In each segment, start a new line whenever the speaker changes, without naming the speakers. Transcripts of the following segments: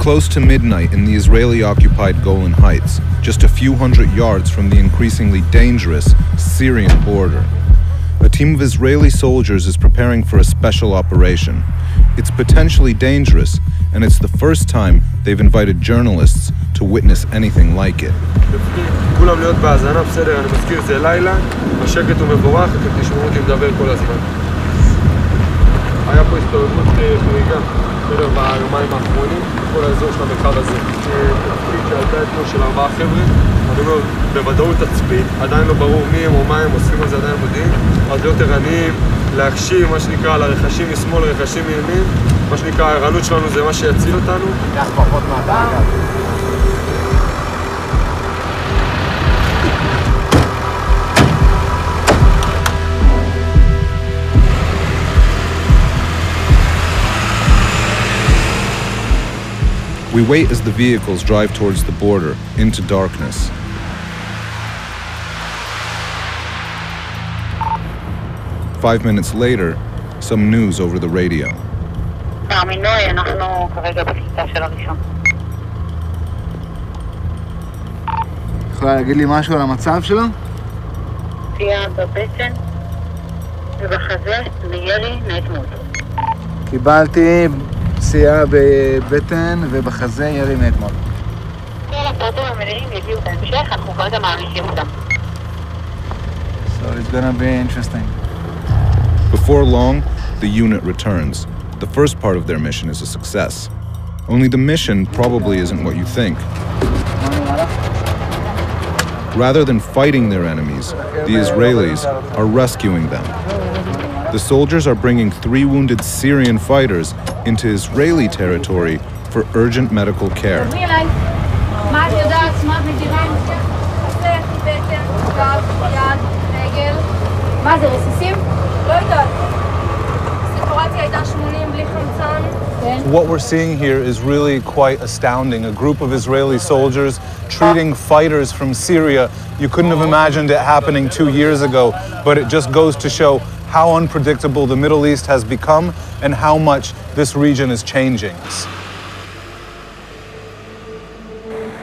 close to midnight in the Israeli-occupied Golan Heights, just a few hundred yards from the increasingly dangerous Syrian border. A team of Israeli soldiers is preparing for a special operation. It's potentially dangerous, and it's the first time they've invited journalists to witness anything like it.
כולם להיות בהאזנה, בסדר, אני מזכיר, זה לילה, השקט הוא מבורך, אתם תשמעו אותי מדבר כל הזמן. היה פה הסתובבות חריגה, בסדר, ביומיים האחרונים, בכל האזור של המרחב הזה. תפקיד שעלתה אתמול של 4 חבר'ה, אני אומר, בוודאות תצפית, עדיין לא ברור מי הם או מה הם, עושים על זה עדיין מודיעים, אז להיות ערניים, להקשיב, מה שנקרא, על הרכשים משמאל, הרכשים מימין, מה שנקרא, הערנות שלנו זה מה שיציל אותנו. כך פחות מהדאגה.
We wait as the vehicles drive towards the border, into darkness. Five minutes later, some news over the radio.
יכולה להגיד לי משהו על המצב שלו?
פציעה בבטן ובחזה וירי מאתמול.
קיבלתי פציעה בבטן ובחזה, ירי מאתמול.
כן, הפרטים המלאים יגיעו בהמשך, אנחנו כרגע מעריכים אותם.
So it's gonna be interesting.
Before long, the unit returns. The first part of their mission is a success. Only the mission probably isn't what you think. Rather than fighting their enemies, the Israelis are rescuing them. The soldiers are bringing 3 wounded Syrian fighters into Israeli territory for urgent medical care.
What we're seeing here is really quite astounding. A group of Israeli soldiers treating fighters from Syria. You couldn't have imagined it happening 2 years ago, but it just goes to show how unpredictable the Middle East has become and how much this region is changing.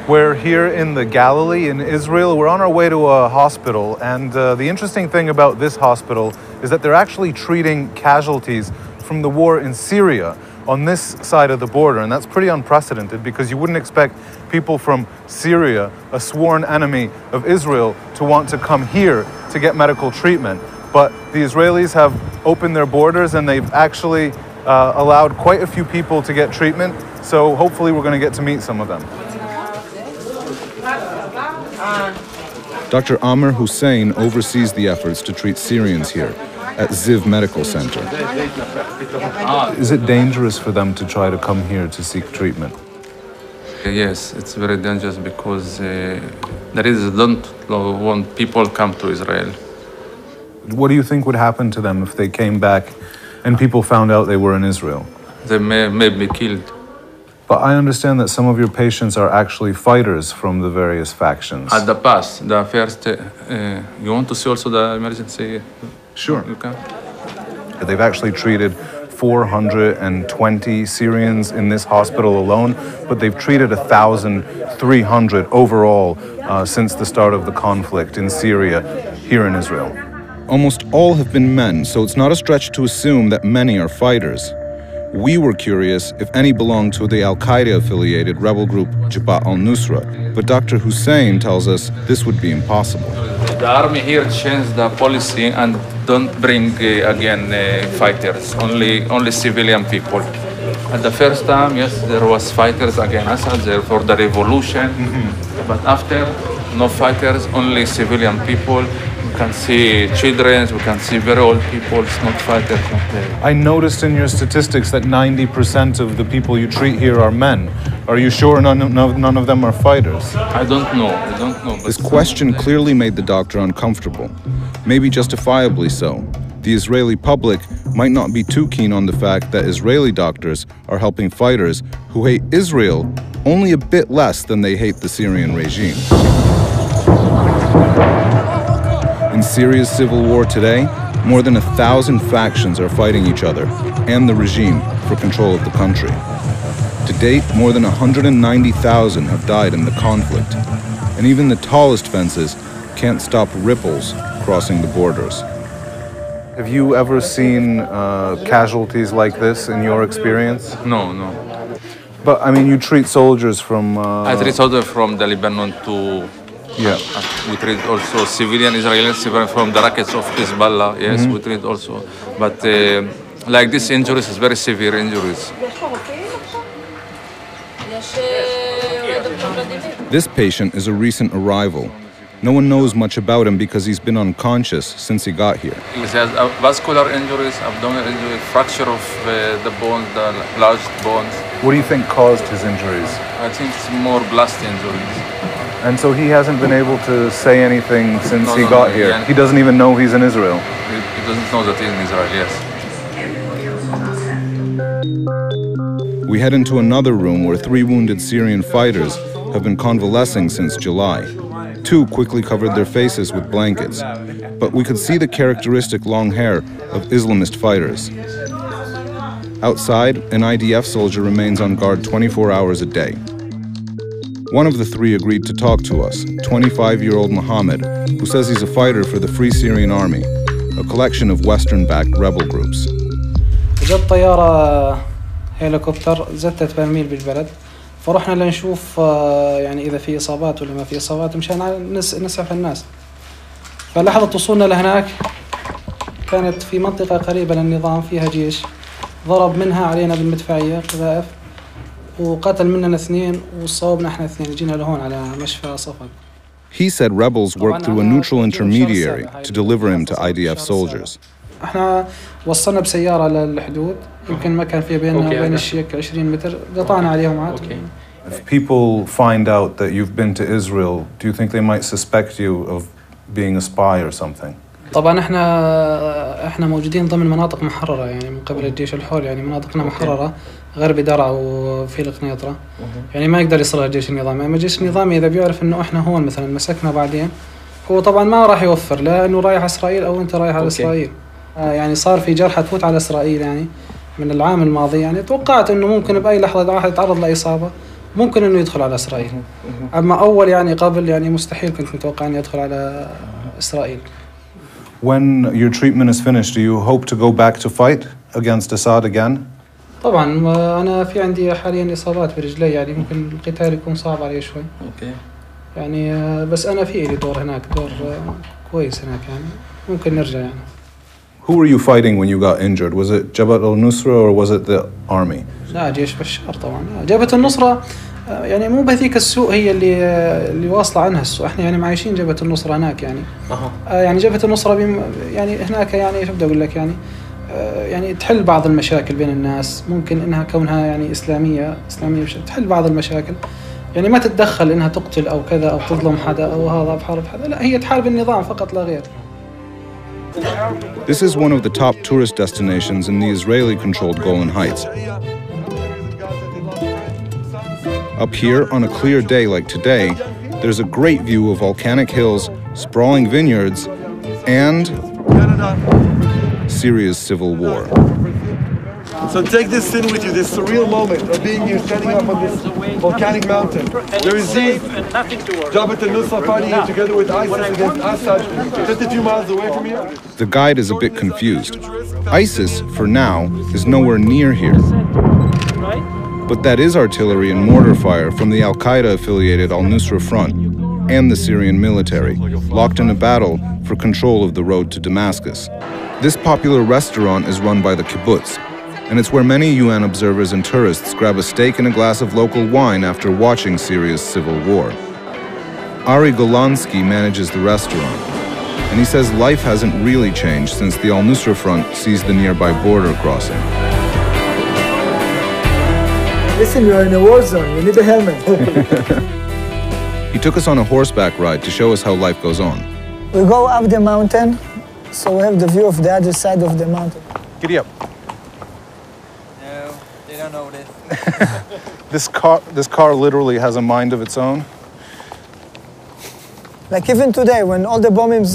We're here in the Galilee in Israel. We're on our way to a hospital, and the interesting thing about this hospital is that they're actually treating casualties from the war in Syria on this side of the border, and that's pretty unprecedented because you wouldn't expect people from Syria, a sworn enemy of Israel, to want to come here to get medical treatment. But the Israelis have opened their borders and they've actually allowed quite a few people to get treatment, so hopefully we're going to get to meet some of them.
Dr. Amr Hussein oversees the efforts to treat Syrians here at Ziv Medical Center.
Is it dangerous for them to try to come here to seek treatment?
Yes, it's very dangerous because don't want people come to Israel.
What do you think would happen to them if they came back and people found out they were in Israel?
They may be killed.
But I understand that some of your patients are actually fighters from the various factions.
At the past, the first, you want to see also the emergency?
Sure.
You can.
They've actually treated 420 Syrians in this hospital alone, but they've treated 1,300 overall since the start of the conflict in Syria, here in Israel.
Almost all have been men, so it's not a stretch to assume that many are fighters. We were curious if any belonged to the Al-Qaeda-affiliated rebel group Jabhat al-Nusra, but Dr. Hussein tells us this would be impossible.
The army here changed the policy and don't bring again fighters, only civilian people. At the first time, yes, there was fighters against Assad there for the revolution, but after, no fighters, only civilian people. We can see children, we can see very old people, it's not fighters.
I noticed in your statistics that 90% of the people you treat here are men. Are you sure none of them are fighters?
I don't know.
This question clearly made the doctor uncomfortable, maybe justifiably so. The Israeli public might not be too keen on the fact that Israeli doctors are helping fighters who hate Israel only a bit less than they hate the Syrian regime. In Syria's civil war today, more than 1,000 factions are fighting each other and the regime for control of the country. To date, more than 190,000 have died in the conflict, and even the tallest fences can't stop ripples crossing the borders.
Have you ever seen casualties like this in your experience?
No, no.
But I mean, you treat soldiers from...
I treat soldiers from the Lebanon to...
Yeah.
We treat also civilian Israelis from the rockets of Hezbollah. Yes, we treat also. But like this injuries is very severe injuries.
This patient is a recent arrival. No one knows much about him because he's been unconscious since he got here.
He has vascular injuries, abdominal injuries, fracture of the bones, the large bones.
What do you think caused his injuries?
I think it's more blast injuries.
And so he hasn't been able to say anything since he got here?
Yeah.
He doesn't even know he's in Israel?
He doesn't know that he's in Israel, yes.
We head into another room where 3 wounded Syrian fighters have been convalescing since July. 2 quickly covered their faces with blankets, but we could see the characteristic long hair of Islamist fighters. Outside, an IDF soldier remains on guard 24 hours a day. One of the 3 agreed to talk to us, 25-year-old Mohammed, who says he's a fighter for the Free Syrian Army, a collection of Western-backed rebel groups.
جت طيارة هليكوبتر زتت برميل بالبلد فرحنا لنشوف يعني إذا في إصابات ولا ما في إصابات مشان نسعف الناس. فلحظة وصولنا لهناك كانت في منطقة قريبة للنظام فيها جيش ضرب منها علينا بالمدفعية قذائف وقتل مننا 2 وصوبنا احنا 2 جينا لهون على مشفى صفد.
He said rebels worked through a neutral intermediary to deliver him to IDF soldiers.
احنا وصلنا بسيارة للحدود يمكن ما كان في بيننا وبين الشيك 20 متر قطعنا عليهم عاد.
If people find out that you've been to Israel, do you think they might suspect you of being a spy or something?
طبعا احنا موجودين ضمن مناطق محررة يعني من قبل الجيش الحر يعني مناطقنا محررة غرب درعا وفي القنيطرة يعني ما يقدر يصلها الجيش النظامي. اما الجيش النظامي اذا بيعرف انه احنا هون مثلا مسكنا بعدين هو طبعا ما راح يوفر لا انه رايح اسرائيل او انت رايح على اسرائيل. يعني صار في جرحى تفوت على اسرائيل يعني من العام الماضي يعني توقعت انه ممكن باي لحظة واحد يتعرض لاصابة ممكن انه يدخل على اسرائيل. اما اول يعني قبل يعني مستحيل كنت متوقع اني ادخل على اسرائيل.
When your treatment is finished, do you hope to go back to fight against Assad again?
طبعا انا في عندي حاليا اصابات برجلي يعني ممكن القتال يكون صعب علي شوي. يعني بس انا في لي دور هناك دور كويس هناك يعني ممكن نرجع يعني.
Who were you fighting when you got injured? Was it Jabhat al-Nusra or was it the army?
لا جيش بشار طبعا. جبهة النصرة يعني مو بهذيك السوء هي اللي واصلة عنها السوء. احنا يعني معايشين جبهة النصرة هناك يعني. يعني جبهة النصرة يعني هناك يعني شو بدي اقول لك يعني تحل بعض المشاكل بين الناس ممكن انها كونها يعني اسلامية تحل بعض المشاكل يعني ما تتدخل انها تقتل او كذا او تظلم حدا او هذا بحارب حدا لا هي تحارب النظام فقط لا غير.
This is one of the top tourist destinations in the Israeli-controlled Golan Heights. Up here, on a clear day like today, there's a great view of volcanic hills, sprawling vineyards, and Syria's civil war.
So take this in with you, this surreal moment of being here, standing up on this volcanic mountain. There is these Jabhat al-Nusra fighting here together with ISIS against Assad, just a few miles away from here.
The guide is a bit confused. ISIS, for now, is nowhere near here. But that is artillery and mortar fire from the al-Qaeda-affiliated al-Nusra Front and the Syrian military, locked in a battle for control of the road to Damascus. This popular restaurant is run by the kibbutz, and it's where many UN observers and tourists grab a steak and a glass of local wine after watching Syria's civil war. Ari Golansky manages the restaurant, and he says life hasn't really changed since the al-Nusra Front seized the nearby border crossing.
Listen, you're in a war zone, you need a helmet.
He took us on a horseback ride to show us how life goes on.
We go up the mountain, so we have the view of the other side of the mountain.
Giddy up.
No, they don't know this.
This car literally has a mind of its own.
Like even today, when all the bombings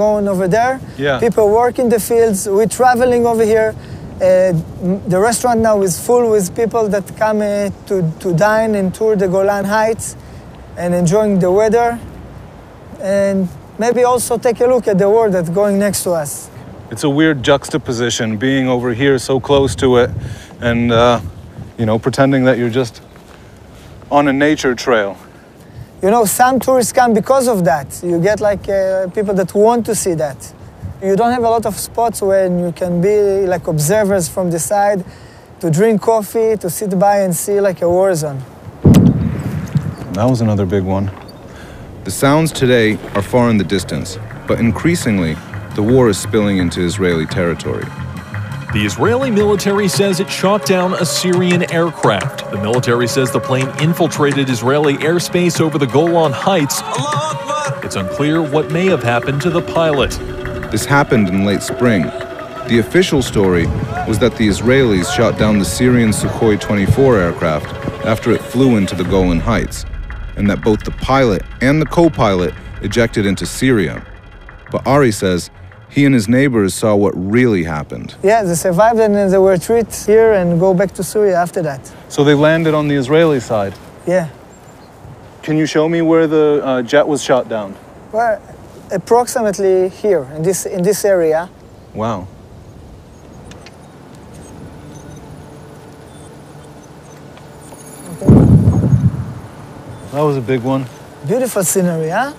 going over there,
Yeah.
people work in the fields, we're traveling over here, The restaurant now is full with people that come to dine and tour the Golan Heights and enjoying the weather. And maybe also take a look at the war that's going next to us.
It's a weird juxtaposition, being over here so close to it and, you know, pretending that you're just on a nature trail.
You know, some tourists come because of that. You get like people that want to see that. You don't have a lot of spots where you can be like observers from the side, to drink coffee, to sit by and see like a war zone.
That was another big one.
The sounds today are far in the distance, but increasingly, the war is spilling into Israeli territory.
The Israeli military says it shot down a Syrian aircraft. The military says the plane infiltrated Israeli airspace over the Golan Heights. It's unclear what may have happened to the pilot.
This happened in late spring. The official story was that the Israelis shot down the Syrian Sukhoi 24 aircraft after it flew into the Golan Heights, and that both the pilot and the co-pilot ejected into Syria. But Ari says he and his neighbors saw what really happened.
Yeah, they survived and then they were treated here and go back to Syria after that.
So they landed on the Israeli side?
Yeah.
Can you show me where the jet was shot down?
Well, approximately here, in this area.
Wow.
Okay.
That was a big one.
Beautiful scenery, huh?